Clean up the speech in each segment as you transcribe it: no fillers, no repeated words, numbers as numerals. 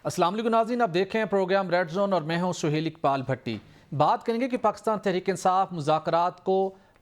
السلام علیکم ناظرین، آپ دیکھ رہے ہیں پروگرام ریڈ زون اور میں ہوں سہیل اقبال بھٹی۔ بات کریں گے کہ پاکستان تحریک انصاف مذاکرات کو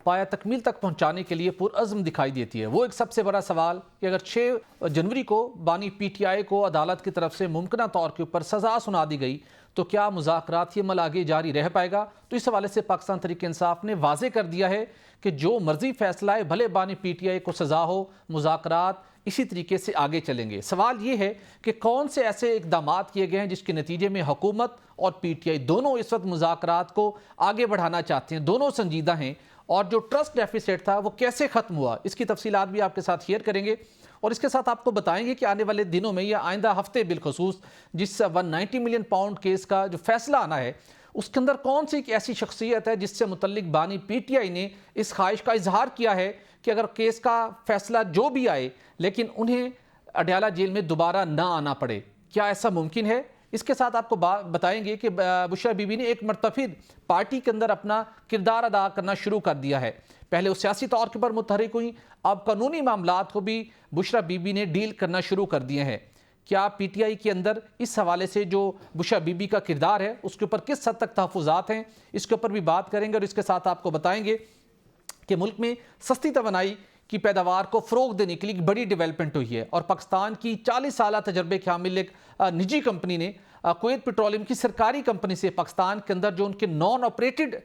پایہ تکمیل تک پہنچانے کے لیے پرعزم دکھائی دیتی ہے۔ وہ ایک سب سے بڑا سوال کہ اگر 6 جنوری کو بانی پی ٹی آئی کو عدالت کی طرف سے ممکنہ طور کے اوپر سزا سنا دی گئی تو کیا مذاکراتی عمل آگے جاری رہ پائے گا؟ تو اس حوالے سے پاکستان تحریک انصاف نے واضح کر دیا ہے کہ جو مرضی فیصلہ ہے، بھلے بانی پی ٹی آئی کو سزا ہو، مذاکرات اسی طریقے سے آگے چلیں گے۔ سوال یہ ہے کہ کون سے ایسے اقدامات کیے گئے ہیں جس کے نتیجے میں حکومت اور پی ٹی آئی دونوں اس وقت مذاکرات کو آگے بڑھانا چاہتے ہیں، دونوں سنجیدہ ہیں، اور جو ٹرسٹ ڈیفیسٹ تھا وہ کیسے ختم ہوا، اس کی تفصیلات بھی آپ کے ساتھ شیئر کریں گے، اور اس کے ساتھ آپ کو بتائیں گے کہ آنے والے دنوں میں یا آئندہ ہفتے بالخصوص جس 190 ملین پاؤنڈ کیس کا جو فیصلہ آنا ہے، اس کے اندر کون سی ایک ایسی شخصیت ہے جس سے متعلق بانی پی ٹی آئی نے اس خواہش کا اظہار کیا ہے کہ اگر کیس کا فیصلہ جو بھی آئے لیکن انہیں اڈیالہ جیل میں دوبارہ نہ آنا پڑے۔ کیا ایسا ممکن ہے؟ اس کے ساتھ آپ کو بتائیں گے کہ بشرا بی بی نے ایک مرتبہ پھر پارٹی کے اندر اپنا کردار ادا کرنا شروع کر دیا ہے۔ پہلے وہ سیاسی طور پر متحرک ہوئیں، اب قانونی معاملات کو بھی بشرا بی بی نے ڈیل کرنا شروع کر دیے ہیں۔ کیا پی ٹی آئی کے اندر اس حوالے سے جو بشرا بی بی کا کردار ہے اس کے اوپر کس حد تک تحفظات ہیں، اس کے اوپر بھی بات کریں گے، اور اس کے ساتھ آپ کو بتائیں گے کہ ملک میں سستی توانائی کی پیداوار کو فروغ دینے کے لیے ایک بڑی ڈیولپمنٹ ہوئی ہے، اور پاکستان کی 40 سالہ تجربے کے حامل ایک نجی کمپنی نے کویت پیٹرولیم کی سرکاری کمپنی سے پاکستان کے اندر جو ان کے نان آپریٹڈ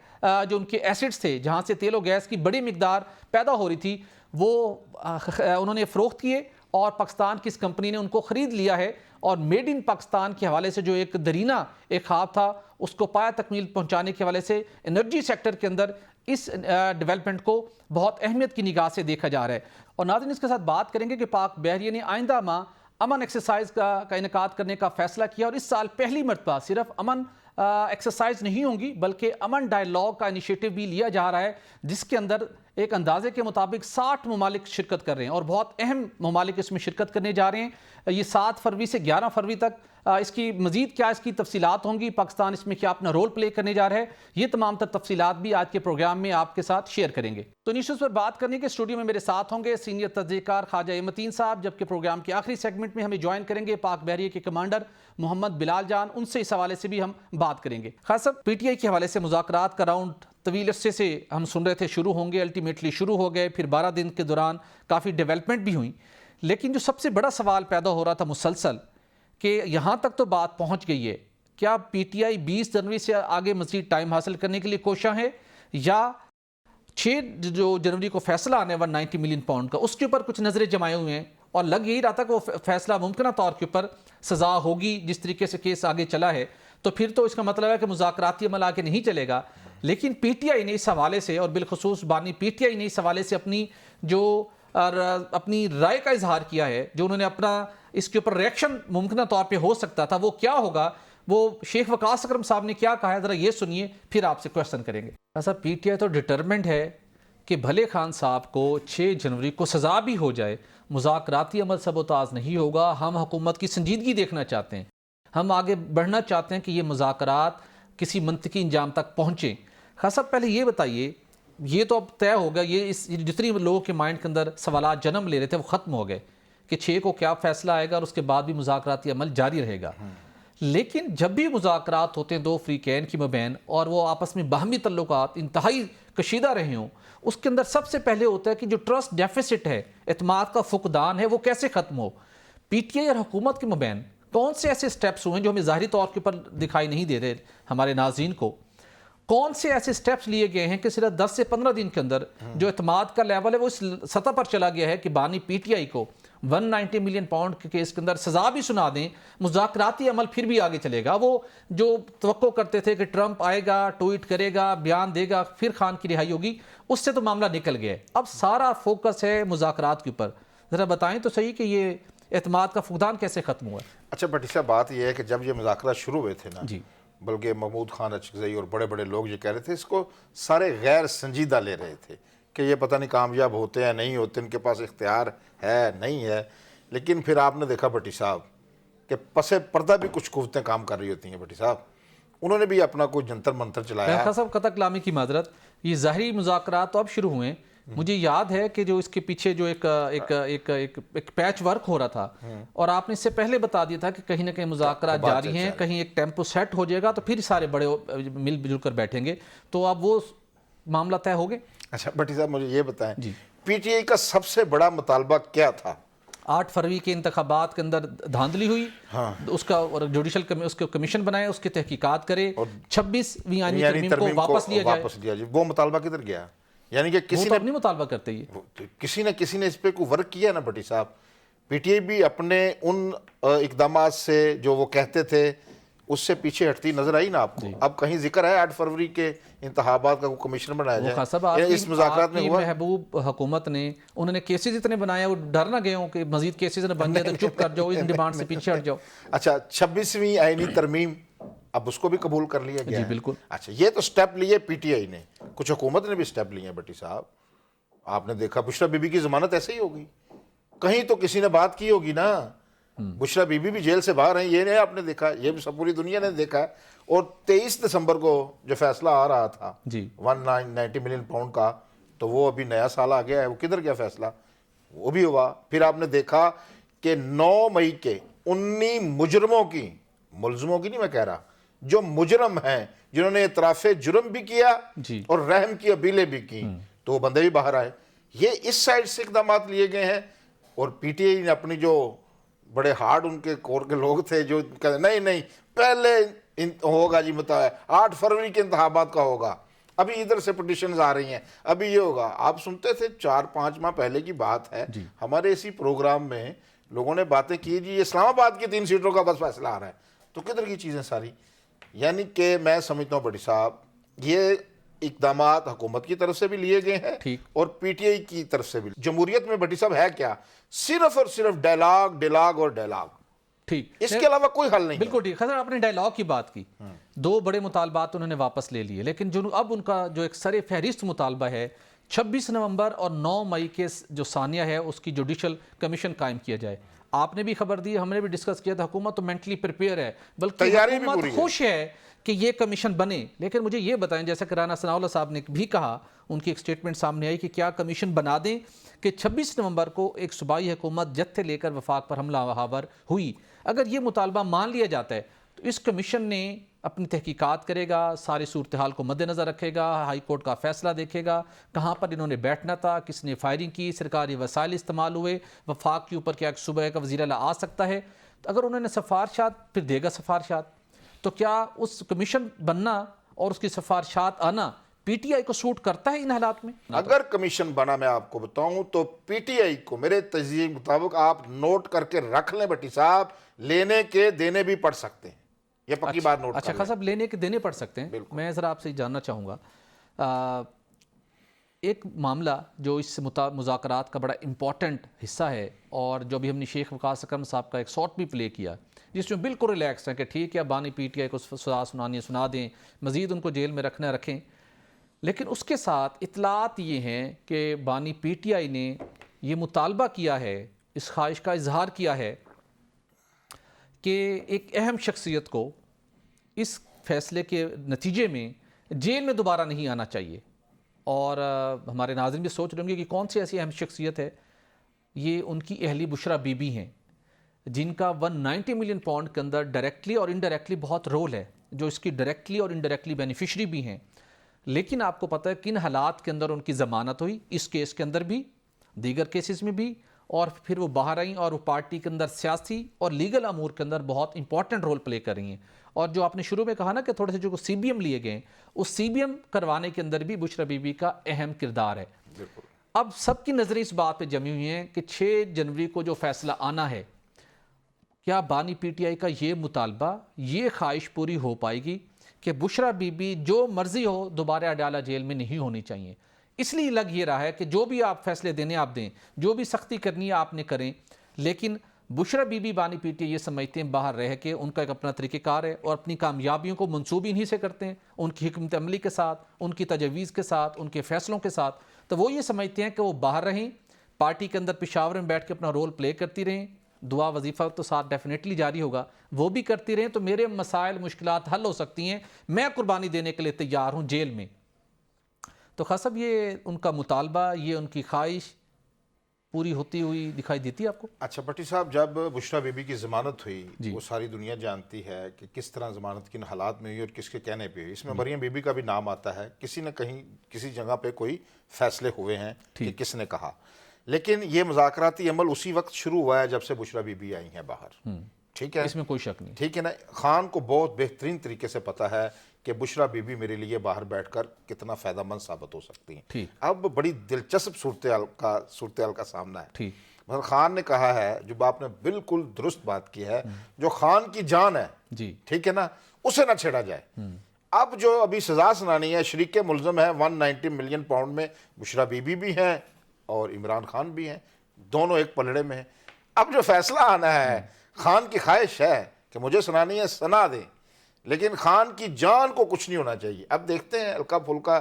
جو ان کے ایسٹس تھے، جہاں سے تیل و گیس کی بڑی مقدار پیدا ہو رہی تھی، وہ انہوں نے فروخت کیے، اور پاکستان کی اس کمپنی نے ان کو خرید لیا ہے، اور میڈ ان پاکستان کے حوالے سے جو ایک درینہ ایک خواب تھا اس کو پایہ تکمیل پہنچانے کے حوالے سے انرجی سیکٹر کے اندر اس ڈیولپمنٹ کو بہت اہمیت کی نگاہ سے دیکھا جا رہا ہے۔ اور ناظرین، اس کے ساتھ بات کریں گے کہ پاک بحریہ نے آئندہ ماہ امن ایکسرسائز کا انعقاد کرنے کا فیصلہ کیا، اور اس سال پہلی مرتبہ صرف امن ایکسرسائز نہیں ہوں گی بلکہ امن ڈائیلاگ کا انیشیٹو بھی لیا جا رہا ہے، جس کے اندر ایک اندازے کے مطابق 60 ممالک شرکت کر رہے ہیں، اور بہت اہم ممالک اس میں شرکت کرنے جا رہے ہیں۔ یہ 7 فروری سے 11 فروری تک اس کی مزید کیا اس کی تفصیلات ہوں گی، پاکستان اس میں کیا اپنا رول پلے کرنے جا رہا ہے، یہ تمام تر تفصیلات بھی آج کے پروگرام میں آپ کے ساتھ شیئر کریں گے۔ تو نیشوز پر بات کرنے کے اسٹوڈیو میں میرے ساتھ ہوں گے سینئر تجزیہ کار خواجہ متین صاحب، جبکہ پروگرام کے آخری سیگمنٹ میں ہمیں جوائن کریں گے پاک بحریہ کے کمانڈر محمد بلال جان، ان سے اس حوالے سے بھی ہم بات کریں گے۔ خاص طور پی ٹی آئی کے حوالے سے مذاکرات کا راؤنڈ طویل عرصے سے ہم سن رہے تھے شروع ہوں گے، الٹیمیٹلی شروع ہو گئے، پھر 12 دن کے دوران کافی ڈیولپمنٹ بھی ہوئی، لیکن جو سب سے بڑا سوال پیدا ہو رہا تھا مسلسل کہ یہاں تک تو بات پہنچ گئی ہے، کیا پی ٹی آئی 20 جنوری سے آگے مزید ٹائم حاصل کرنے کے لیے کوشاں ہے، یا 6 جنوری کو فیصلہ آنے 190 ملین پاؤنڈ کا اس کے اوپر کچھ نظریں جمائے ہوئے ہیں، اور لگ یہی رہا تھا کہ وہ فیصلہ ممکنہ طور کے اوپر سزا ہوگی جس طریقے سے کیس آگے چلا ہے، تو پھر تو اس کا مطلب ہے کہ مذاکراتی عمل آگے نہیں چلے گا۔ لیکن پی ٹی آئی نے اس حوالے سے، اور بالخصوص بانی پی ٹی آئی نے اس حوالے سے اپنی رائے کا اظہار کیا ہے، جو انہوں نے اپنا اس کے اوپر ریئیکشن ممکنہ طور پہ ہو سکتا تھا وہ کیا ہوگا، وہ شیخ وقاص اکرم صاحب نے کیا کہا ہے، ذرا یہ سنیے، پھر آپ سے کوشچن کریں گے۔ ایسا پی ٹی آئی تو ڈٹرمنٹ ہے کہ بھلے خان صاحب کو 6 جنوری کو سزا بھی ہو جائے، مذاکراتی عمل سبوتاز نہیں ہوگا۔ ہم حکومت کی سنجیدگی دیکھنا چاہتے ہیں، ہم آگے بڑھنا چاہتے ہیں کہ یہ مذاکرات کسی منطقی انجام تک پہنچیں۔ خاص صاحب پہلے یہ بتائیے، یہ تو اب طے ہو گیا، یہ جتنی لوگوں کے مائنڈ کے اندر سوالات جنم لے رہے تھے وہ ختم ہو گئے کہ 6 کو کیا فیصلہ آئے گا، اور اس کے بعد بھی مذاکراتی عمل جاری رہے گا۔ لیکن جب بھی مذاکرات ہوتے ہیں دو فریقین کی مابین، اور وہ آپس میں باہمی تعلقات انتہائی کشیدہ رہے ہوں، اس کے اندر سب سے پہلے ہوتا ہے کہ جو ٹرسٹ ڈیفیسٹ ہے، اعتماد کا فقدان ہے، وہ کیسے ختم ہو۔ پی ٹی آئی اور حکومت کے مابین کون سے ایسے سٹیپس ہوئے ہیں جو ہمیں ظاہری طور کے اوپر دکھائی نہیں دے رہے ہمارے ناظرین کو، کون سے ایسے سٹیپس لیے گئے ہیں کہ صرف 10 سے 15 دن کے اندر جو اعتماد کا لیول ہے وہ اس سطح پر چلا گیا ہے کہ بانی پی ٹی آئی کو 190 ملین پاؤنڈ کے کیس کے اندر سزا بھی سنا دیں، مذاکراتی عمل پھر بھی آگے چلے گا۔ وہ جو توقع کرتے تھے کہ ٹرمپ آئے گا، ٹویٹ کرے گا، بیان دے گا، پھر خان کی رہائی ہوگی، اس سے تو معاملہ نکل گیا ہے۔ اب سارا فوکس ہے مذاکرات کے اوپر، ذرا بتائیں تو صحیح کہ یہ اعتماد کا فقدان کیسے ختم ہوا ہے؟ اچھا بھٹی صاحب، بات یہ ہے کہ جب یہ مذاکرات شروع ہوئے تھے نا، جی، بلکہ محمود خان اچکزئی اور بڑے بڑے لوگ یہ کہہ رہے تھے، اس کو سارے غیر سنجیدہ لے رہے تھے کہ یہ پتہ نہیں کامیاب ہوتے ہیں نہیں ہوتے، ان کے پاس اختیار ہے نہیں ہے۔ لیکن پھر آپ نے دیکھا بھٹی صاحب کہ پس پردہ بھی کچھ قوتیں کام کر رہی ہوتی ہیں بھٹی صاحب، انہوں نے بھی اپنا کوئی جنتر منتر چلایا۔ صاحب قطع کلامی کی معذرت، یہ ظاہری مذاکرات تو اب شروع ہوئے ہیں، مجھے یاد ہے کہ جو اس کے پیچھے جو ایک پیچ ورک ہو رہا تھا، اور آپ نے اس سے پہلے بتا دیا تھا کہ کہیں نہ کہیں مذاکرات جاری ہیں، کہیں ایک ٹیمپو سیٹ ہو جائے گا تو پھر سارے بڑے مل جل کر بیٹھیں گے، تو اب وہ معاملہ طے ہو گئے۔ اچھا بھٹی صاحب مجھے یہ بتائیں، پی ٹی آئی کا سب سے بڑا مطالبہ کیا تھا؟ 8 فروری کے انتخابات کے اندر دھاندلی ہوئی، اس کا جوڈیشل اس کو کمیشن بنائے، اس کی تحقیقات کرے، 26ویں آئینی ترمیم کو واپس لیا جائے۔ وہ مطالبہ کدھر گیا؟ یعنی کہ وہ تو اپنی مطالبہ کرتے ہی، کسی نے اس پہ کوئی ورک کیا نا بھٹی صاحب۔ پی ٹی آئی بھی اپنے ان اقدامات سے جو وہ کہتے تھے اس سے پیچھے ہٹتی نظر آئی نا آپ کو؟ اب کہیں ذکر ہے 8 فروری کے انتخابات کا کمیشن بنایا جائے؟ اس مذاکرات میں ہوا؟ محبوب حکومت نے، انہوں نے کیسز اتنے بنایا، وہ ڈر نہ گئے ہوں کہ مزید کیسز نہ بن جائے تو چپ کر جاؤ، ان ڈیمانڈ سے پیچھے ہٹ جاؤ۔ اچھا 26ویں آئینی ترمیم اب اس کو بھی قبول کر لیا گیا ہے؟ جی بالکل۔ اچھا یہ تو سٹیپ لیے پی ٹی آئی نے، کچھ حکومت نے بھی سٹیپ لیے ہیں بھٹی صاحب۔ آپ نے دیکھا بشرا بی بی کی ضمانت ایسے ہی ہوگی، کہیں تو کسی نے بات کی ہوگی نا۔ بشرا بی بی بھی جیل سے باہر ہیں، یہ نہیں آپ نے دیکھا، یہ بھی سب پوری دنیا نے دیکھا ہے۔ اور 23 دسمبر کو جو فیصلہ آ رہا تھا 190 ملین پاؤنڈ کا، تو وہ ابھی نیا سال آ گیا ہے، وہ کدھر گیا فیصلہ؟ وہ بھی ہوا۔ پھر آپ نے دیکھا کہ 9 مئی کے 19 مجرموں کی، ملزموں کی نہیں میں کہہ رہا، جو مجرم ہیں جنہوں نے اعتراف جرم بھی کیا اور رحم کی اپیلیں بھی کی، تو وہ بندے بھی باہر آئے۔ یہ اس سائڈ سے اقدامات لیے گئے ہیں۔ اور پی ٹی آئی نے اپنی جو بڑے ہارڈ ان کے کور کے لوگ تھے جو کہتے نہیں پہلے ہوگا جی 8 فروری کے انتخابات کا ہوگا، ابھی ادھر سے پٹیشنز آ رہی ہیں، ابھی یہ ہوگا۔ آپ سنتے تھے 4-5 ماہ پہلے کی بات ہے، ہمارے اسی پروگرام میں لوگوں نے باتیں کی جی اسلام آباد کی 3 سیٹوں کا بس فیصلہ آ رہا ہے، تو کدھر کی چیزیں ساری؟ یعنی کہ میں سمجھتا ہوں بھٹی صاحب یہ اقدامات حکومت کی طرف سے بھی لیے گئے ہیں اور پی ٹی آئی کی طرف سے بھی۔ جمہوریت میں بھٹی صاحب ہے کیا؟ صرف اور صرف ڈائلاگ اور ڈائلاگ، ٹھیک، اس کے علاوہ کوئی حل نہیں۔ بالکل ٹھیک۔ خضر آپ نے ڈائلاگ کی بات کی، 2 بڑے مطالبات انہوں نے واپس لے لیے، لیکن اب ان کا جو ایک سر فہرست مطالبہ ہے 26 نومبر اور 9 مئی کے جو ثانیہ ہے اس کی جوڈیشل کمیشن قائم کیا جائے۔ آپ نے بھی خبر دی، ہم نے بھی ڈسکس کیا تھا، حکومت تو مینٹلی پریپیئر ہے، بلکہ حکومت خوش ہے کہ یہ کمیشن بنے۔ لیکن مجھے یہ بتائیں، جیسا کہ رانا ثناء اللہ صاحب نے بھی کہا، ان کی ایک سٹیٹمنٹ سامنے آئی کہ کیا کمیشن بنا دیں کہ 26 نومبر کو ایک صوبائی حکومت جتھے لے کر وفاق پر حملہ آور ہوئی، اگر یہ مطالبہ مان لیا جاتا ہے تو اس کمیشن نے اپنی تحقیقات کرے گا، ساری صورتحال کو مد نظر رکھے گا، ہائی کورٹ کا فیصلہ دیکھے گا، کہاں پر انہوں نے بیٹھنا تھا، کس نے فائرنگ کی، سرکاری وسائل استعمال ہوئے، وفاق کے اوپر کیا ایک صوبے کا وزیر اعلیٰ آ سکتا ہے، تو اگر انہوں نے سفارشات پھر دے گا سفارشات، تو کیا اس کمیشن بننا اور اس کی سفارشات آنا پی ٹی آئی کو سوٹ کرتا ہے ان حالات میں؟ اگر کمیشن بنا میں آپ کو بتاؤں تو پی ٹی آئی کو میرے تجزیے کے مطابق آپ نوٹ کر کے رکھ لیں بھٹی صاحب، لینے کے دینے بھی پڑ سکتے ہیں، یہ پکی بات نوٹ کر لیں۔ اچھا صاحب، لینے کے دینے پڑ سکتے ہیں۔ میں ذرا آپ سے جاننا چاہوں گا، ایک معاملہ جو اس مذاکرات کا بڑا امپورٹنٹ حصہ ہے، اور جو بھی ہم نے شیخ وقاص اکرم صاحب کا ایک شاٹ بھی پلے کیا جس میں بالکل ریلیکس ہے کہ ٹھیک ہے بانی پی ٹی آئی کو سزا سنانی سنا دیں، مزید ان کو جیل میں رکھنا رکھیں، لیکن اس کے ساتھ اطلاعات یہ ہیں کہ بانی پی ٹی آئی نے یہ مطالبہ کیا ہے، اس خواہش کا اظہار کیا ہے کہ ایک اہم شخصیت کو اس فیصلے کے نتیجے میں جیل میں دوبارہ نہیں آنا چاہیے۔ اور ہمارے ناظرین بھی سوچ رہے ہوں گے کہ کون سی ایسی اہم شخصیت ہے، یہ ان کی اہلی بشرا بی بی ہیں، جن کا 190 ملین پاؤنڈ کے اندر ڈائریکٹلی اور انڈائریکٹلی بہت رول ہے، جو اس کی ڈائریکٹلی اور انڈائریکٹلی بینیفیشری بھی ہیں۔ لیکن آپ کو پتہ ہے کن حالات کے اندر ان کی ضمانت ہوئی، اس کیس کے اندر بھی، دیگر کیسز میں بھی، اور پھر وہ باہر آئیں اور وہ پارٹی کے اندر سیاسی اور لیگل امور کے اندر بہت امپورٹنٹ رول پلے کر رہی ہیں۔ اور جو آپ نے شروع میں کہا نا کہ تھوڑے سے جو سی بی ایم لیے گئے، اس سی بی ایم کروانے کے اندر بھی بشرا بی بی کا اہم کردار ہے۔ اب سب کی نظریں اس بات پہ جمی ہوئی ہیں کہ 6 جنوری کو جو فیصلہ آنا ہے، کیا بانی پی ٹی آئی کا یہ مطالبہ، یہ خواہش پوری ہو پائے گی کہ بشرا بی بی جو مرضی ہو دوبارہ اڈیالہ جیل میں نہیں ہونی چاہیے؟ اس لیے لگ یہ رہا ہے کہ جو بھی آپ فیصلے دینے آپ دیں، جو بھی سختی کرنی ہے آپ نے کریں، لیکن بشرا بی بی بانی پی ٹی آئی یہ سمجھتے ہیں باہر رہ کے ان کا ایک اپنا طریقہ کار ہے، اور اپنی کامیابیوں کو منسوب انہی سے کرتے ہیں، ان کی حکمت عملی کے ساتھ، ان کی تجاویز کے ساتھ، ان کے فیصلوں کے ساتھ، تو وہ یہ سمجھتے ہیں کہ وہ باہر رہیں، پارٹی کے اندر پشاور میں بیٹھ کے اپنا رول پلے کرتی رہیں، دعا وظیفہ تو ساتھ ڈیفینیٹلی جاری ہوگا، وہ بھی کرتی رہیں، تو میرے مسائل مشکلات حل ہو سکتی ہیں، میں قربانی دینے کے لیے تیار ہوں جیل میں۔ تو خان صاحب یہ ان کا مطالبہ، یہ ان کی خواہش پوری ہوتی ہوئی دکھائی دیتی ہے آپ کو؟ اچھا بٹی صاحب، جب بشریٰ بی بی کی ضمانت ہوئی وہ ساری دنیا جانتی ہے کہ کس طرح ضمانت کن حالات میں ہوئی اور کس کے کہنے پہ ہوئی. اس میں مریم بی بی کا بھی نام آتا ہے. کسی نے کہیں کسی جگہ پہ کوئی فیصلے ہوئے ہیں کہ کس نے کہا. لیکن یہ مذاکراتی عمل اسی وقت شروع ہوا ہے جب سے بشریٰ بی بی آئی ہیں باہر. ٹھیک ہے، اس میں کوئی شک نہیں. ٹھیک ہے نا. خان کو بہت بہترین طریقے سے پتا ہے کہ بشریٰ بی بی میرے لیے باہر بیٹھ کر کتنا فائدہ مند ثابت ہو سکتی ہیں. ٹھیک. اب بڑی دلچسپ صورتحال کا سامنا ہے. ٹھیک. مگر خان نے کہا ہے، جو آپ نے بالکل درست بات کی ہے، جو خان کی جان ہے، جی ٹھیک ہے نا، اسے نہ چھیڑا جائے. اب جو ابھی سزا سنانی ہے، شریک ملزم ہے 190 ملین پاؤنڈ میں بشریٰ بی بی بھی ہیں اور عمران خان بھی ہیں، دونوں ایک پلڑے میں ہیں. اب جو فیصلہ آنا ہے، خان کی خواہش ہے کہ مجھے سنانی ہے سنا دیں، لیکن خان کی جان کو کچھ نہیں ہونا چاہیے. اب دیکھتے ہیں، ہلکا پھلکا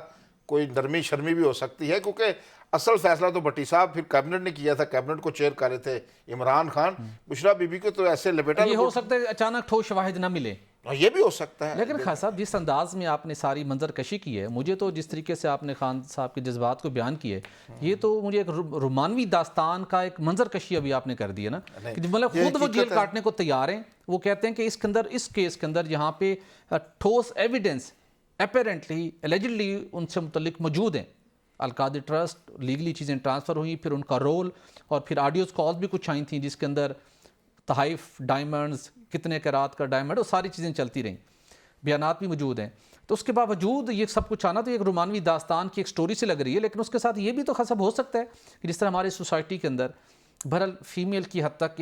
کوئی نرمی شرمی بھی ہو سکتی ہے، کیونکہ اصل فیصلہ تو بٹی صاحب پھر کیبنٹ نے کیا تھا. کیبنٹ کو چیئر کر رہے تھے عمران خان. بشریٰ بی بی کو تو ایسے لپیٹا یہ ہو سکتا ہے اچانک ٹھوس شواہد نہ ملے. یہ بھی ہو سکتا ہے. لیکن خان صاحب جس انداز میں آپ نے ساری منظر کشی کی ہے، مجھے تو جس طریقے سے آپ نے خان صاحب کے جذبات کو بیان کیے، یہ تو مجھے ایک رومانوی داستان کا ایک منظر کشی ابھی آپ نے کر دی ہے نا، کہ مطلب خود وہ جیل کاٹنے کو تیار ہیں. وہ کہتے ہیں کہ اس کیس کے اندر جہاں پہ ٹھوس ایویڈنس اپیرنٹلی ایلیجڈلی ان سے متعلق موجود ہیں، القادری ٹرسٹ لیگلی چیزیں ٹرانسفر ہوئیں، پھر ان کا رول، اور پھر آڈیوز کالز بھی کچھ آئی تھیں جس کے اندر تحائف ڈائمنڈز، کتنے کیرات کا ڈائمنڈ، وہ ساری چیزیں چلتی رہیں، بیانات بھی موجود ہیں. تو اس کے باوجود یہ سب کچھ آنا تو ایک رومانوی داستان کی ایک سٹوری سے لگ رہی ہے. لیکن اس کے ساتھ یہ بھی تو خصب ہو سکتا ہے کہ جس طرح ہماری سوسائٹی کے اندر بہرحال فیمیل کی حد تک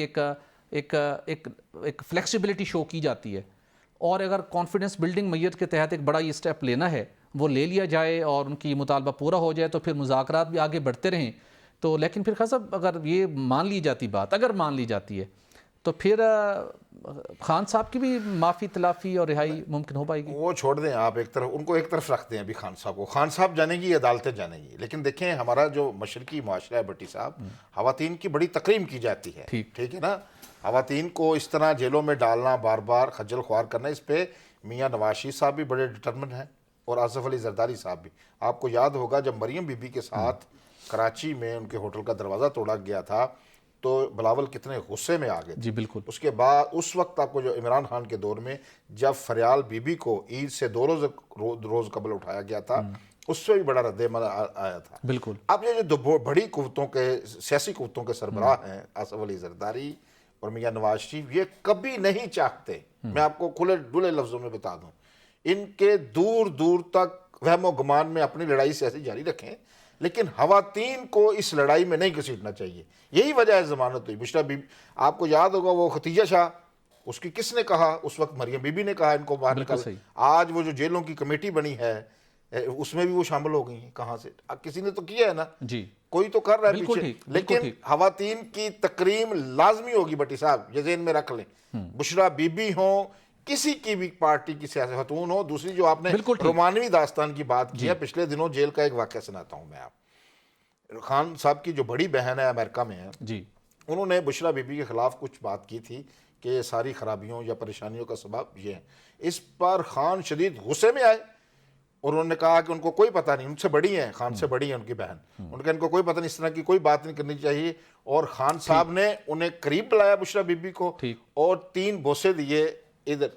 ایک فلیکسیبلٹی شو کی جاتی ہے، اور اگر کانفیڈنس بلڈنگ میت کے تحت ایک بڑا یہ سٹیپ لینا ہے، وہ لے لیا جائے اور ان کی مطالبہ پورا ہو جائے، تو پھر مذاکرات بھی آگے بڑھتے رہیں. تو لیکن پھر خصب اگر یہ مان لی جاتی بات، اگر مان لی جاتی ہے، تو پھر خان صاحب کی بھی معافی تلافی اور رہائی ممکن ہو پائے گی؟ وہ چھوڑ دیں آپ، ایک طرف ان کو ایک طرف رکھتے ہیں. ابھی خان صاحب کو، خان صاحب جانے گی، عدالتیں جانے گی. لیکن دیکھیں ہمارا جو مشرقی معاشرہ ہے بٹی صاحب، خواتین کی بڑی تکریم کی جاتی ہے. ٹھیک ہے نا. خواتین کو اس طرح جیلوں میں ڈالنا، بار بار خجل خوار کرنا، اس پہ میاں نواز شریف صاحب بھی بڑے ڈٹرمن ہیں اور آصف علی زرداری صاحب بھی. آپ کو یاد ہوگا جب مریم بی بی کے ساتھ کراچی میں ان کے ہوٹل کا دروازہ توڑا گیا تھا تو بلاول کتنے غصے میں آ گئے. جی بالکل. اس کے بعد اس وقت آپ کو جو عمران خان کے دور میں جب فریال بی بی کو عید سے 2 روز قبل اٹھایا گیا تھا، اس سے بھی بڑا رد عمل آیا تھا. بالکل. اب یہ جو بڑی قوتوں کے سیاسی قوتوں کے سربراہ ہیں آصف علی زرداری اور میاں نواز شریف، یہ کبھی نہیں چاہتے، میں آپ کو کھلے ڈلے لفظوں میں بتا دوں، ان کے دور دور تک وہم و گمان میں اپنی لڑائی سیاسی جاری رکھیں، لیکن خواتین کو اس لڑائی میں نہیں گھسیٹنا چاہیے. یہی وجہ ہے ضمانت ہوئی. بشریٰ بی بی آپ کو یاد ہوگا، وہ ختیجہ شاہ، اس کی کس نے کہا؟ اس وقت مریم بی بی نے کہا ان کو باہر نکال. آج وہ جو جیلوں کی کمیٹی بنی ہے اس میں بھی وہ شامل ہو گئی ہیں. کہاں سے؟ کسی نے تو کیا ہے نا. جی کوئی تو کر رہا ہے پیچھے. لیکن خواتین کی تکریم لازمی ہوگی بٹی صاحب، یہ ذہن میں رکھ لیں. بشریٰ بی بی ہوں، کسی کی بھی پارٹی کی سیاسی خاتون ہو. دوسری جو آپ نے رومانوی داستان کی بات کی ہے، پچھلے دنوں جیل کا ایک واقعہ سناتا ہوں میں آپ. خان صاحب کی جو بڑی بہن ہے امریکہ میں ہے، جی، انہوں نے بشریٰ بی بی کے خلاف کچھ بات کی تھی کہ یہ ساری خرابیوں یا پریشانیوں کا سبب یہ ہے. اس پر خان شدید غصے میں آئے اور انہوں نے کہا کہ ان کو کوئی پتہ نہیں، ان سے بڑی ہیں، خان سے بڑی ہیں ان کی بہن، ان کا ان کو کوئی پتہ نہیں، اس طرح کی کوئی بات نہیں کرنی چاہیے. اور خان صاحب نے انہیں قریب بلایا بشریٰ بی بی کو، اور 3 بوسے دیے، ادھر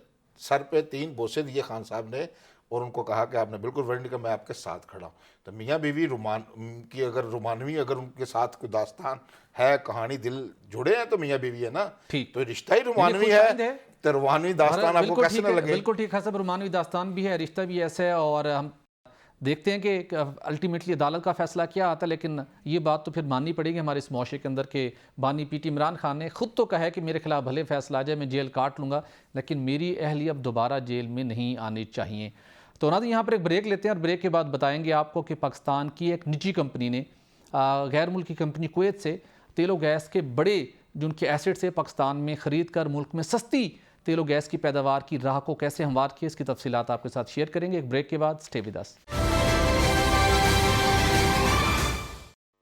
سر پہ 3 بوسے دیے خان صاحب نے، اور ان کو کہا کہ آپ نے بالکل ورنہ نہیں کہا، میں آپ کے ساتھ کھڑا ہوں. تو میاں بیوی کی اگر رومانوی اگر ان کے ساتھ کوئی داستان ہے، کہانی دل جڑے ہیں تو میاں بیوی ہے نا، تو رشتہ ہی رومانوی ہے. تو رومانوی داستان آپ کو کیسے نہ لگے؟ بالکل ٹھیک ہے صاحب، رومانوی داستان بھی ہے، رشتہ بھی ایسا ہے، اور ہم دیکھتے ہیں کہ الٹیمیٹلی عدالت کا فیصلہ کیا آتا ہے. لیکن یہ بات تو پھر ماننی پڑے گی ہمارے اس معاشرے کے اندر کہ بانی پی ٹی عمران خان نے خود تو کہا ہے کہ میرے خلاف بھلے فیصلہ آ جائے، میں جیل کاٹ لوں گا، لیکن میری اہلیہ اب دوبارہ جیل میں نہیں آنی چاہیے. تو ناظرین یہاں پر ایک بریک لیتے ہیں، اور بریک کے بعد بتائیں گے آپ کو کہ پاکستان کی ایک نجی کمپنی نے غیر ملکی کمپنی کویت سے تیل و گیس کے بڑے جو ان کے ایسٹس ہیں پاکستان میں خرید کر ملک میں سستی تیل و گیس کی پیداوار کی راہ کو کیسے ہموار کیے، اس کی تفصیلات آپ کے ساتھ شیئر کریں گے. ایک بریک کے بعد اسٹے ود اس.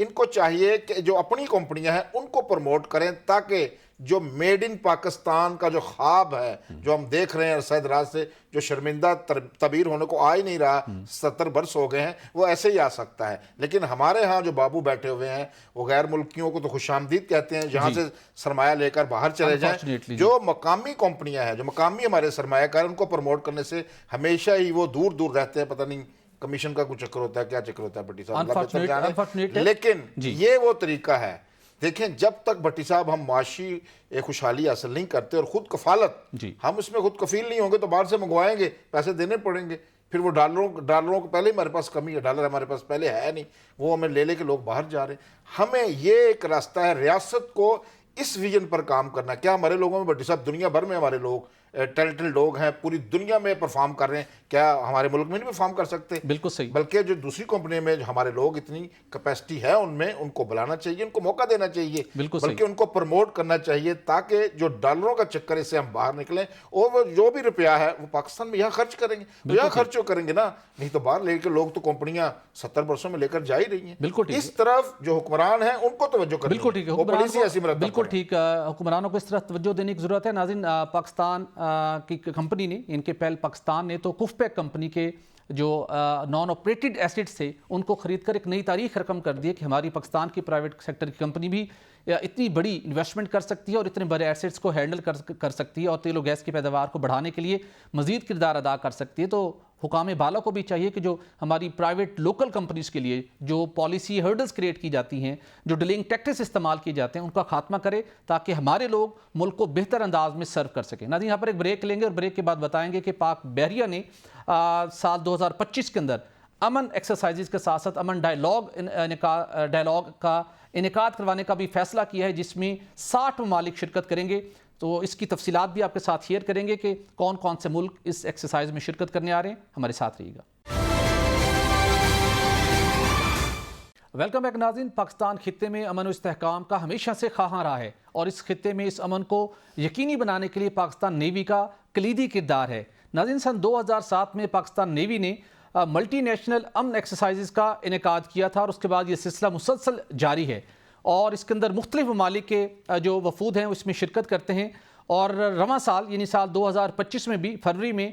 ان کو چاہیے کہ جو اپنی کمپنیاں ہیں ان کو پروموٹ کریں تاکہ جو میڈ ان پاکستان کا جو خواب ہے جو ہم دیکھ رہے ہیں عرصہ دراز سے جو شرمندہ تعبیر ہونے کو آ ہی نہیں رہا 70 برس ہو گئے ہیں وہ ایسے ہی آ سکتا ہے. لیکن ہمارے ہاں جو بابو بیٹھے ہوئے ہیں وہ غیر ملکیوں کو تو خوش آمدید کہتے ہیں جہاں سے سرمایہ لے کر باہر چلے جائیں. جو مقامی کمپنیاں ہیں جو مقامی ہمارے سرمایہ کار ان کو پروموٹ کرنے سے ہمیشہ ہی وہ دور دور رہتے ہیں. پتہ نہیں کمیشن کا کچھ چکر ہوتا ہے کیا چکر ہوتا ہے بھٹی صاحب اللہ بہتر جانے. لیکن یہ وہ طریقہ ہے. دیکھیں جب تک بھٹی صاحب ہم معاشی خوشحالی حاصل نہیں کرتے اور خود کفالت ہم اس میں خود کفیل نہیں ہوں گے تو باہر سے منگوائیں گے پیسے دینے پڑیں گے. پھر وہ ڈالروں کو پہلے ہی ہمارے پاس کمی ہے. ڈالر ہمارے پاس پہلے ہے نہیں وہ ہمیں لے کے لوگ باہر جا رہے ہیں. ہمیں یہ ایک راستہ ہے ریاست کو اس ویژن پر کام کرنا. کیا ہمارے لوگوں میں بھٹی صاحب دنیا بھر میں ہمارے لوگ ٹیلنٹڈ لوگ ہیں پوری دنیا میں پرفارم کر رہے ہیں کیا ہمارے ملک میں نہیں پرفارم کر سکتے؟ بالکل صحیح. بلکہ جو دوسری کمپنی میں ہمارے لوگ اتنی کیپیسٹی ہے ان میں ان کو بلانا چاہیے ان کو موقع دینا چاہیے بلکہ ان کو پروموٹ کرنا چاہیے تاکہ جو ڈالروں کا چکر اس سے ہم باہر نکلیں اور وہ جو بھی روپیہ ہے وہ پاکستان میں یہاں خرچ کریں گے. یہاں خرچ کریں گے نا نہیں تو باہر لے کے لوگ تو کمپنیاں 70 برسوں میں لے کر جا ہی رہی ہیں. اس طرف جو حکمران ہیں ان کو توجہ کرنی ہے. وہ پالیسی ایسی مرتب بالکل ٹھیک. حکمرانوں کو اس طرح توجہ دینے کی ضرورت ہے. ناظرین پاکستان کی کمپنی نے ان کے پہل پاکستان نے تو کفپیک کمپنی کے جو نان آپریٹڈ ایسٹس تھے ان کو خرید کر ایک نئی تاریخ رقم کر دی کہ ہماری پاکستان کی پرائیویٹ سیکٹر کی کمپنی بھی اتنی بڑی انویسٹمنٹ کر سکتی ہے اور اتنے بڑے ایسٹس کو ہینڈل کر سکتی ہے اور تیل و گیس کی پیداوار کو بڑھانے کے لیے مزید کردار ادا کر سکتی ہے. تو حکام بالا کو بھی چاہیے کہ جو ہماری پرائیویٹ لوکل کمپنیز کے لیے جو پالیسی ہرڈلز کریٹ کی جاتی ہیں جو ڈیلنگ ٹیکٹس استعمال کی جاتے ہیں ان کا خاتمہ کرے تاکہ ہمارے لوگ ملک کو بہتر انداز میں سرو کر سکیں. ناظرین یہاں پر ایک بریک لیں گے اور بریک کے بعد بتائیں گے کہ پاک بحریہ نے سال 2025 کے اندر امن ایکسرسائزز کے ساتھ ساتھ امن ڈائلاگ کا انعقاد کروانے کا بھی فیصلہ کیا ہے جس میں 60 ممالک شرکت کریں گے. تو اس کی تفصیلات بھی آپ کے ساتھ شیئر کریں گے کہ کون کون سے ملک اس ایکسرسائز میں شرکت کرنے آ رہے ہیں. ہمارے ساتھ رہیے گا. ویلکم بیک ناظرین. پاکستان خطے میں امن و استحکام کا ہمیشہ سے خواہاں رہا ہے اور اس خطے میں اس امن کو یقینی بنانے کے لیے پاکستان نیوی کا کلیدی کردار ہے. ناظرین سن 2007 میں پاکستان نیوی نے ملٹی نیشنل امن ایکسرسائزز کا انعقاد کیا تھا اور اس کے بعد یہ سلسلہ مسلسل جاری ہے اور اس کے اندر مختلف ممالک کے جو وفود ہیں اس میں شرکت کرتے ہیں. اور رواں سال یعنی سال 2025 میں بھی فروری میں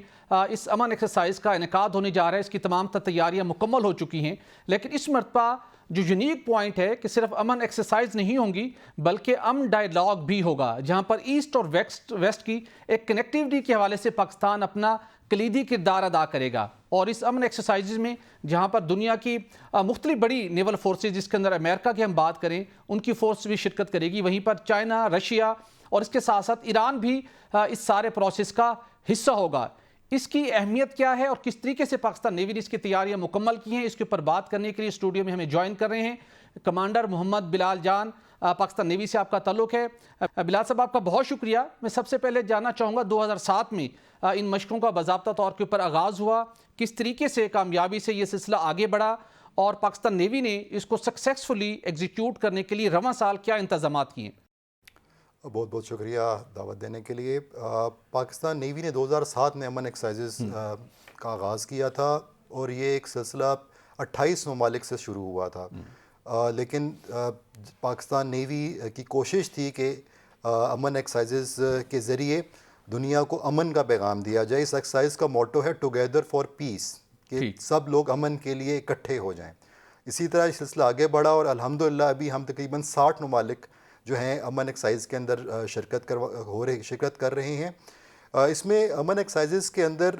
اس امن ایکسرسائز کا انعقاد ہونے جا رہا ہے. اس کی تمام تیاریاں مکمل ہو چکی ہیں لیکن اس مرتبہ جو یونیک پوائنٹ ہے کہ صرف امن ایکسرسائز نہیں ہوں گی بلکہ امن ڈائلاگ بھی ہوگا جہاں پر ایسٹ اور ویسٹ کی ایک کنیکٹیوٹی کے حوالے سے پاکستان اپنا کلیدی کردار ادا کرے گا. اور اس امن ایکسرسائزز میں جہاں پر دنیا کی مختلف بڑی نیول فورسز جس کے اندر امریکہ کی ہم بات کریں ان کی فورس بھی شرکت کرے گی وہیں پر چائنا رشیا اور اس کے ساتھ ساتھ ایران بھی اس سارے پروسیس کا حصہ ہوگا. اس کی اہمیت کیا ہے اور کس طریقے سے پاکستان نیوی نے اس کی تیاریاں مکمل کی ہیں اس کے اوپر بات کرنے کے لیے اسٹوڈیو میں ہمیں جوائن کر رہے ہیں کمانڈر محمد بلال جان. پاکستان نیوی سے آپ کا تعلق ہے. بلال صاحب آپ کا بہت شکریہ. میں سب سے پہلے جاننا چاہوں گا 2007 میں ان مشقوں کا باضابطہ طور کے اوپر آغاز ہوا کس طریقے سے کامیابی سے یہ سلسلہ آگے بڑھا اور پاکستان نیوی نے اس کو سکسیسفلی ایگزیکیوٹ کرنے کے لیے رواں سال کیا انتظامات کیے؟ بہت بہت شکریہ دعوت دینے کے لیے. پاکستان نیوی نے 2007 میں امن ایکسرسائزز کا آغاز کیا تھا اور یہ ایک سلسلہ 28 ممالک سے شروع ہوا تھا. لیکن پاکستان نیوی کی کوشش تھی کہ امن ایکسرسائزز کے ذریعے دنیا کو امن کا پیغام دیا جائے. اس ایکسرسائز کا موٹو ہے ٹوگیدر فار پیس کہ سب لوگ امن کے لیے اکٹھے ہو جائیں. اسی طرح یہ سلسلہ آگے بڑھا اور الحمدللہ ابھی ہم تقریباً 60 ممالک جو ہیں امن ایکسرسائز کے اندر شرکت کر رہے ہیں. اس میں امن ایکسرسائزز کے اندر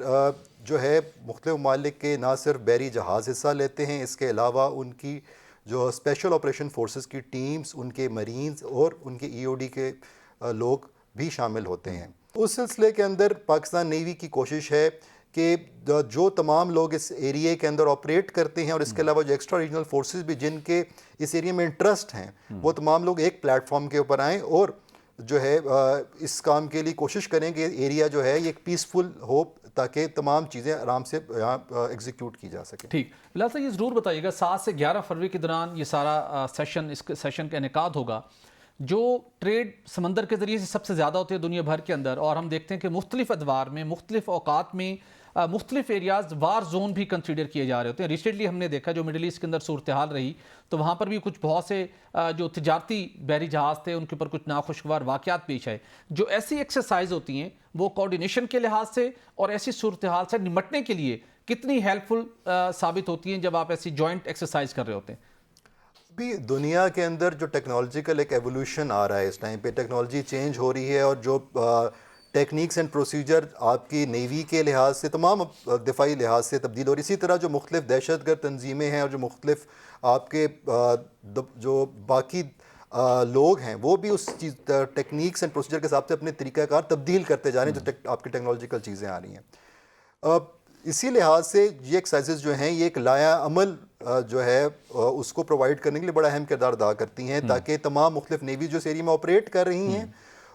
جو ہے مختلف ممالک کے نہ صرف بحری جہاز حصہ لیتے ہیں اس کے علاوہ ان کی جو اسپیشل آپریشن فورسز کی ٹیمز ان کے مرینز اور ان کے ای او ڈی کے لوگ بھی شامل ہوتے ہیں. اس سلسلے کے اندر پاکستان نیوی کی کوشش ہے کہ جو تمام لوگ اس ایریے کے اندر آپریٹ کرتے ہیں اور اس کے علاوہ جو ایکسٹرا ریجنل فورسز بھی جن کے اس ایریے میں انٹرسٹ ہیں وہ تمام لوگ ایک پلیٹ فارم کے اوپر آئیں اور جو ہے اس کام کے لیے کوشش کریں کہ ایریا جو ہے یہ ایک پیسفل ہو تاکہ تمام چیزیں آرام سے یہاں ایگزیکیوٹ کی جا سکیں. ٹھیک. بلال صاحب یہ ضرور بتائیے گا 7 سے 11 فروری کے دوران یہ سارا سیشن کا انعقاد ہوگا. جو ٹریڈ سمندر کے ذریعے سے سب سے زیادہ ہوتی ہے دنیا بھر کے اندر اور ہم دیکھتے ہیں کہ مختلف ادوار میں مختلف اوقات میں مختلف ایریاز وار زون بھی کنسیڈر کیے جا رہے ہوتے ہیں. ریسنٹلی ہم نے دیکھا جو مڈل ایسٹ کے اندر صورتحال رہی تو وہاں پر بھی کچھ بہت سے جو تجارتی بحری جہاز تھے ان کے اوپر کچھ ناخوشگوار واقعات پیش آئے. جو ایسی ایکسرسائز ہوتی ہیں وہ کوارڈینیشن کے لحاظ سے اور ایسی صورتحال سے نمٹنے کے لیے کتنی ہیلپ فل ثابت ہوتی ہیں جب آپ ایسی جوائنٹ ایکسرسائز کر رہے ہوتے ہیں؟ ابھی دنیا کے اندر جو ٹیکنالوجیکل ایک ایولیوشن آ رہا ہے اس ٹائم پہ، ٹیکنالوجی چینج ہو رہی ہے، اور جو ٹیکنیکس اینڈ پروسیجر آپ کی نیوی کے لحاظ سے، تمام دفاعی لحاظ سے تبدیل ہو رہی ہے. اسی طرح جو مختلف دہشت گرد تنظیمیں ہیں اور جو مختلف آپ کے جو باقی لوگ ہیں وہ بھی اس چیز ٹیکنیکس اینڈ پروسیجر کے حساب سے اپنے طریقہ کار تبدیل کرتے جا رہے ہیں جو آپ کی ٹیکنالوجیکل چیزیں آ رہی ہیں. اسی لحاظ سے یہ ایکسرسائزز جو ہیں یہ ایک لایا عمل جو ہے اس کو پرووائڈ کرنے کے لیے بڑا اہم کردار ادا کرتی ہیں، تاکہ تمام مختلف نیوی جو اس ایریا میں آپریٹ کر رہی ہیں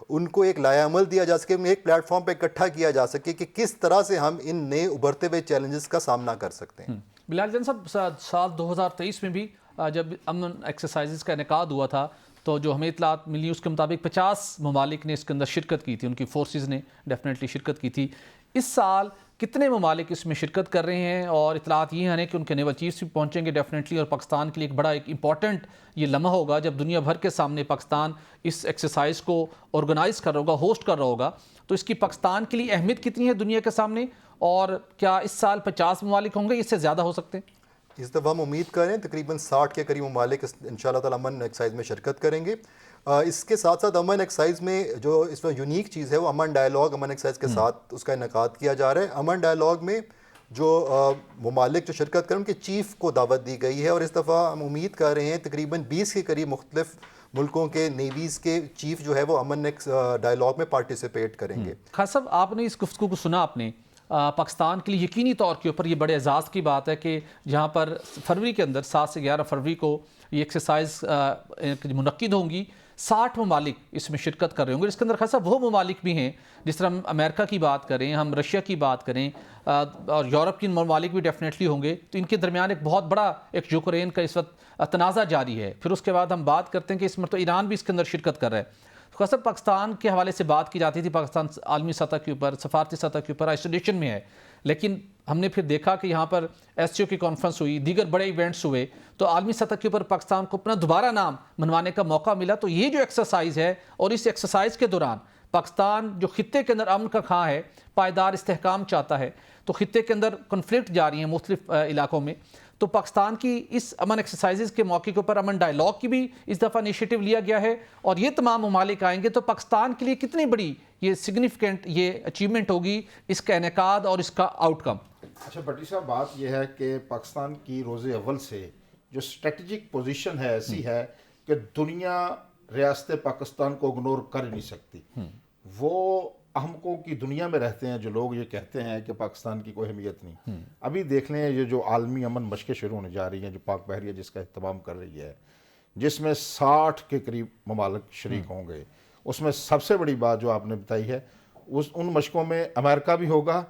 ان کو ایک لایا عمل دیا جا سکے، ایک پلیٹ فارم پہ اکٹھا کیا جا سکے کہ کس طرح سے ہم ان نئے ابھرتے ہوئے چیلنجز کا سامنا کر سکتے ہیں. بلال جان صاحب، سال 2023 میں بھی جب امن ایکسرسائزز کا انعقاد ہوا تھا تو جو ہمیں اطلاعات ملی اس کے مطابق 50 ممالک نے اس کے اندر شرکت کی تھی، ان کی فورسز نے ڈیفینیٹلی شرکت کی تھی. اس سال کتنے ممالک اس میں شرکت کر رہے ہیں؟ اور اطلاعات یہ ہیں کہ ان کے نیول چیفز بھی پہنچیں گے ڈیفینیٹلی، اور پاکستان کے لیے ایک بڑا ایک امپورٹنٹ یہ لمحہ ہوگا جب دنیا بھر کے سامنے پاکستان اس ایکسرسائز کو آرگنائز کر رہا ہوگا، ہوسٹ کر رہا ہوگا. تو اس کی پاکستان کے لیے اہمیت کتنی ہے دنیا کے سامنے، اور کیا اس سال 50 ممالک ہوں گے، اس سے زیادہ ہو سکتے ہیں؟ اس دفعہ ہم امید کریں تقریباً 60 کے قریب ممالک ان شاء اللہ تعالیٰ امن ایکسرسائز میں شرکت کریں گے. اس کے ساتھ ساتھ امن ایکسرسائز میں جو اس میں یونیک چیز ہے وہ امن ڈائلاگ امن ایکسرسائز کے ساتھ اس کا انعقاد کیا جا رہا ہے. امن ڈائلاگ میں جو ممالک جو شرکت کریں ان کے چیف کو دعوت دی گئی ہے، اور اس دفعہ ہم امید کر رہے ہیں تقریباً 20 کے قریب مختلف ملکوں کے نیویز کے چیف جو ہے وہ امن ڈائلاگ میں پارٹیسپیٹ کریں گے. خان صاحب، آپ نے اس گفتگو کو سنا، آپ نے پاکستان کے لیے یقینی طور کے اوپر یہ بڑے اعزاز کی بات ہے کہ جہاں پر فروری کے اندر 7 سے 11 فروری کو یہ ایکسرسائز منعقد ہوں گی، 60 ممالک اس میں شرکت کر رہے ہوں گے. اس کے اندر خاصا وہ ممالک بھی ہیں جس طرح ہم امریکہ کی بات کریں، ہم رشیا کی بات کریں، اور یورپ کی ممالک بھی ڈیفینیٹلی ہوں گے. تو ان کے درمیان ایک بہت بڑا ایک یوکرین کا اس وقت تنازع جاری ہے. پھر اس کے بعد ہم بات کرتے ہیں کہ اس مرتبہ ایران بھی اس کے اندر شرکت کر رہا ہے. خاصا پاکستان کے حوالے سے بات کی جاتی تھی، پاکستان عالمی سطح کے اوپر، سفارتی سطح کے اوپر آئسولیشن میں ہے، لیکن ہم نے پھر دیکھا کہ یہاں پر ایس سی او کی کانفرنس ہوئی، دیگر بڑے ایونٹس ہوئے، تو عالمی سطح کے اوپر پاکستان کو اپنا دوبارہ نام منوانے کا موقع ملا. تو یہ جو ایکسرسائز ہے، اور اس ایکسرسائز کے دوران پاکستان جو خطے کے اندر امن کا خواہاں ہے، پائیدار استحکام چاہتا ہے، تو خطے کے اندر کنفلکٹ جاری ہیں مختلف علاقوں میں، تو پاکستان کی اس امن ایکسرسائزز کے موقع کے اوپر امن ڈائلاگ کی بھی اس دفعہ انیشیٹو لیا گیا ہے، اور یہ تمام ممالک آئیں گے. تو پاکستان کے لیے کتنی بڑی یہ سگنیفیکنٹ یہ اچیومنٹ ہوگی اس کا انعقاد اور اس کا آؤٹ کم؟ اچھا بٹی صاحب، بات یہ ہے کہ پاکستان کی روز اول سے جو اسٹریٹجک پوزیشن ہے ایسی ہے کہ دنیا ریاست پاکستان کو اگنور کر ہی نہیں سکتی. وہ احمقوں کی دنیا میں رہتے ہیں جو لوگ یہ کہتے ہیں کہ پاکستان کی کوئی اہمیت نہیں. ابھی دیکھ لیں یہ جو عالمی امن مشقیں شروع ہونے جا رہی ہیں جو پاک بحریہ جس کا اہتمام کر رہی ہے، جس میں 60 کے قریب ممالک شریک ہوں گے. اس میں سب سے بڑی بات جو آپ نے بتائی ہے، ان مشقوں میں امریکہ بھی ہوگا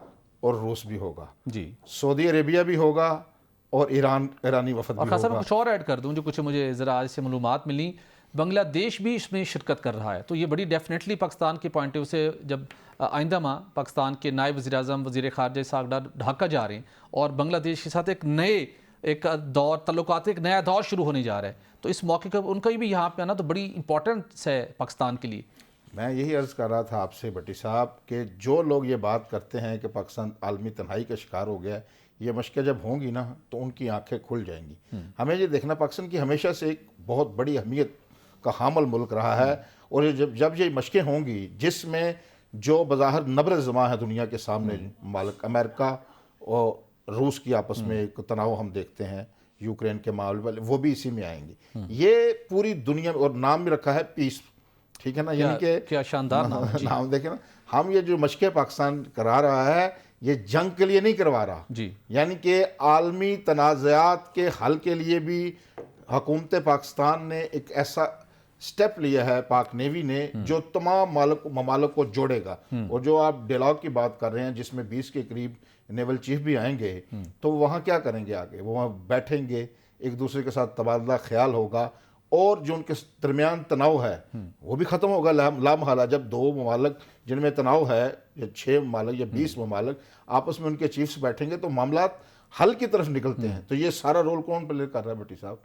اور روس بھی ہوگا، جی، سعودی عربیہ بھی ہوگا، اور ایرانی وفد اور بھی خاصا میں ہوگا. کچھ اور ایڈ کر دوں جو کچھ مجھے ذرا اس سے معلومات ملی، بنگلہ دیش بھی اس میں شرکت کر رہا ہے. تو یہ بڑی ڈیفینیٹلی پاکستان کے پوائنٹ آف ویو سے، جب آئندہ ماہ پاکستان کے نائب وزیر اعظم وزیر خارجہ اسحاق ڈار ڈھاکہ جا رہے ہیں اور بنگلہ دیش کے ساتھ ایک دور تعلقات، ایک نیا دور شروع ہونے جا رہا ہے، تو اس موقع پر ان کا بھی یہاں پہ آنا تو بڑی امپورٹنس ہے پاکستان کے لیے. میں یہی عرض کر رہا تھا آپ سے بٹی صاحب کہ جو لوگ یہ بات کرتے ہیں کہ پاکستان عالمی تنہائی کا شکار ہو گیا ہے، یہ مشقیں جب ہوں گی نا تو ان کی آنکھیں کھل جائیں گی. ہمیں یہ دیکھنا پاکستان کی ہمیشہ سے ایک بہت بڑی اہمیت کا حامل ملک رہا ہے، اور جب یہ مشقیں ہوں گی جس میں جو بظاہر نبرد زماں ہے دنیا کے سامنے ممالک، امریکہ اور روس کی آپس میں ایک تناؤ ہم دیکھتے ہیں، یوکرین کے معاملے وہ بھی اسی میں آئیں گی. یہ پوری دنیا میں، اور نام بھی رکھا ہے پیس، ٹھیک ہے نا، یعنی کہ کیا شاندار نام دیکھیں نا. ہم یہ جو مشقیں پاکستان کرا رہا ہے یہ جنگ کے لیے نہیں کروا رہا، جی، یعنی کہ عالمی تنازعات کے حل کے لیے بھی حکومت پاکستان نے ایک ایسا سٹیپ لیا ہے، پاک نیوی نے، جو تمام ممالک کو جوڑے گا. اور جو آپ ڈائلاگ کی بات کر رہے ہیں جس میں 20 کے قریب نیول چیف بھی آئیں گے، تو وہاں کیا کریں گے؟ آگے وہاں بیٹھیں گے، ایک دوسرے کے ساتھ تبادلہ خیال ہوگا، اور جو ان کے درمیان تناؤ ہے وہ بھی ختم ہوگا لامحالہ. جب 2 ممالک جن میں تناؤ ہے یا 6 ممالک یا 20 ممالک آپس میں ان کے چیفز بیٹھیں گے تو معاملات حل کی طرف نکلتے ہیں. تو یہ سارا رول کون پلے کر رہا ہے بھٹی صاحب؟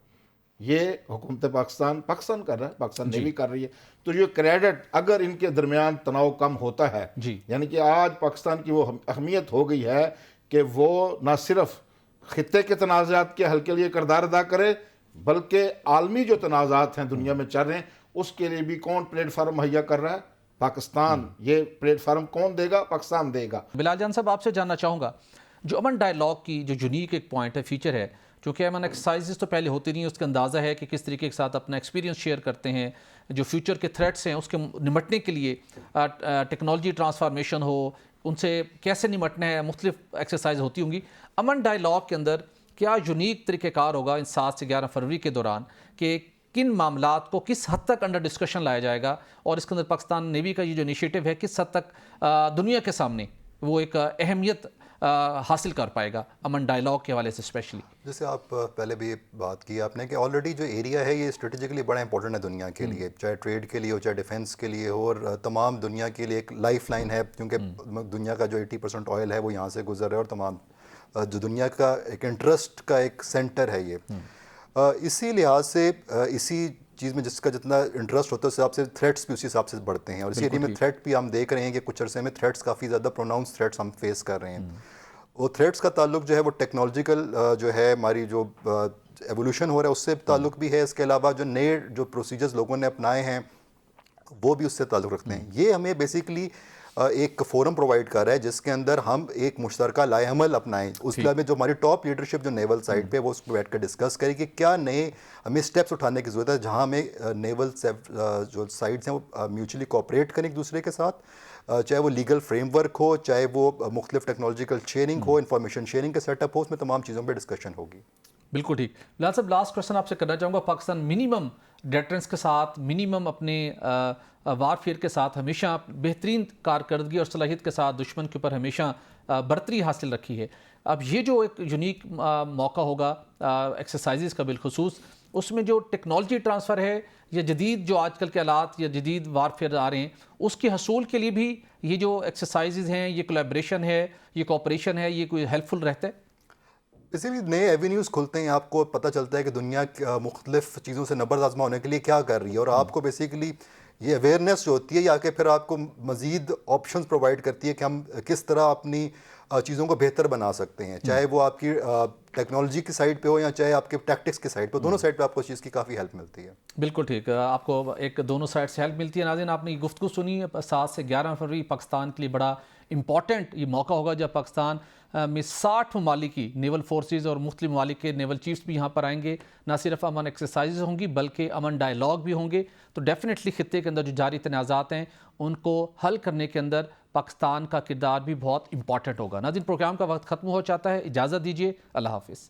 یہ حکومت پاکستان کر رہا ہے, پاکستان نیوی کر رہی ہے. تو یہ کریڈٹ اگر ان کے درمیان تناؤ کم ہوتا ہے, یعنی کہ آج پاکستان کی وہ اہمیت ہو گئی ہے کہ وہ نہ صرف خطے کے تنازعات کے حل کے لیے کردار ادا کرے بلکہ عالمی جو تنازعات ہیں دنیا میں چل رہے ہیں اس کے لیے بھی کون پلیٹ فارم مہیا کر رہا ہے؟ پاکستان. یہ پلیٹ فارم کون دے گا؟ پاکستان دے گا. بلال جان صاحب آپ سے جاننا چاہوں گا جو امن ڈائیلاگ کی جو یونیک ایک پوائنٹ ہے, فیچر ہے, چونکہ امن ایکسرسائزز تو پہلے ہوتی نہیں, اس کا اندازہ ہے کہ کس طریقے کے ساتھ اپنا ایکسپیرینس شیئر کرتے ہیں, جو فیوچر کے تھریٹس ہیں اس کے نمٹنے کے لیے ٹیکنالوجی ٹرانسفارمیشن ہو, ان سے کیسے نمٹنا ہے, مختلف ایکسرسائز ہوتی ہوں گی. امن ڈائیلاگ کے اندر کیا یونیک طریقہ کار ہوگا ان 7 سے 11 فروری کے دوران کہ کن معاملات کو کس حد تک انڈر ڈسکشن لایا جائے گا, اور اس کے اندر پاکستان نیوی کا یہ جو انیشیٹو ہے کس حد تک دنیا کے سامنے وہ ایک اہمیت حاصل کر پائے گا امن ڈائیلاگ کے حوالے سے اسپیشلی؟ جیسے آپ پہلے بھی بات کی آپ نے کہ آلریڈی جو ایریا ہے یہ اسٹریٹجکلی بڑا امپورٹنٹ ہے دنیا کے لیے, چاہے ٹریڈ کے لیے ہو, چاہے ڈیفنس کے لیے ہو, اور تمام دنیا کے لیے ایک لائف لائن ہے, کیونکہ دنیا کا جو 80% آئل ہے وہ یہاں سے گزر رہا ہے, اور تمام جو دنیا کا ایک انٹرسٹ کا ایک سینٹر ہے یہ. اسی لحاظ سے اسی چیز میں جس کا جتنا انٹرسٹ ہوتا ہے اس حساب سے تھریٹس بھی اسی حساب سے بڑھتے ہیں, اور اسی ایریا میں تھریٹ بھی ہم دیکھ رہے ہیں کہ کچھ عرصے میں تھریٹس کافی زیادہ پروناؤنس تھریٹس ہم فیس کر رہے ہیں. اور تھریٹس کا تعلق جو ہے وہ ٹیکنالوجیکل جو ہے ہماری جو ایولیوشن ہو رہا ہے اس سے تعلق بھی ہے, اس کے علاوہ جو نئے جو پروسیجرز لوگوں نے اپنائے ہیں وہ بھی اس سے تعلق رکھتے ہیں. یہ ہمیں بیسیکلی ایک فورم پرووائڈ کر رہا ہے جس کے اندر ہم ایک مشترکہ لائے عمل اپنائیں. اس کے میں جو ہماری ٹاپ لیڈرشپ جو نیول سائڈ پہ وہ اس کو بیٹھ کر ڈسکس کرے کہ کیا نئے ہمیں اسٹیپس اٹھانے کی ضرورت ہے جہاں ہمیں نیول جو سائڈس ہیں وہ میوچلی کوآپریٹ کریں ایک دوسرے کے ساتھ, چاہے وہ لیگل فریم ورک ہو, چاہے وہ مختلف ٹیکنالوجیکل شیئرنگ ہو, انفارمیشن شیئرنگ کا سیٹ اپ ہو, اس میں تمام چیزوں پہ ڈسکشن ہوگی. بالکل ٹھیک. بلال صاحب لاسٹ کوشچن آپ سے کرنا چاہوں گا, پاکستان منیمم ڈیٹرنس کے ساتھ, منیمم اپنے وار فیئر کے ساتھ ہمیشہ بہترین کارکردگی اور صلاحیت کے ساتھ دشمن کے اوپر ہمیشہ برتری حاصل رکھی ہے. اب یہ جو ایک یونیک موقع ہوگا ایکسرسائزز کا بالخصوص, اس میں جو ٹیکنالوجی ٹرانسفر ہے یا جدید جو آج کل کے آلات یا جدید وار فیئر آ رہے ہیں اس کے حصول کے لیے بھی یہ جو ایکسرسائزز ہیں, یہ کولیبریشن ہے, یہ کوآپریشن ہے, یہ کوئی ہیلپ فل رہتا ہے؟ اسی لیے نئے ایونیوز کھلتے ہیں, آپ کو پتہ چلتا ہے کہ دنیا مختلف چیزوں سے نبرد آزما ہونے کے لیے کیا کر رہی ہے, اور آپ کو بیسیکلی یہ اویئرنیس جو ہوتی ہے یا کہ پھر آپ کو مزید آپشنز پرووائڈ کرتی ہے کہ ہم کس طرح اپنی چیزوں کو بہتر بنا سکتے ہیں, چاہے وہ آپ کی ٹیکنالوجی کی سائڈ پہ ہو یا چاہے آپ کے ٹیکٹکس کی سائڈ پہ, دونوں سائڈ پہ آپ کو اس چیز کی کافی ہیلپ ملتی ہے. بالکل ٹھیک, آپ کو ایک دونوں سائڈ سے ہیلپ ملتی ہے. ناظرین آپ نے یہ گفتگو سنی, 7 سے 11 فروری پاکستان کے لیے بڑا امپورٹنٹ یہ موقع ہوگا جب پاکستان میں 60 ممالک کی نیول فورسز اور مختلف ممالک کے نیول چیفز بھی یہاں پر آئیں گے. نہ صرف امن ایکسرسائزز ہوں گی بلکہ امن ڈائیلاگ بھی ہوں گے. تو ڈیفینیٹلی خطے کے اندر جو جاری تنازعات ہیں ان کو حل کرنے کے اندر پاکستان کا کردار بھی بہت امپورٹنٹ ہوگا. ناظرین پروگرام کا وقت ختم ہو جاتا ہے, اجازت دیجیے, اللہ حافظ.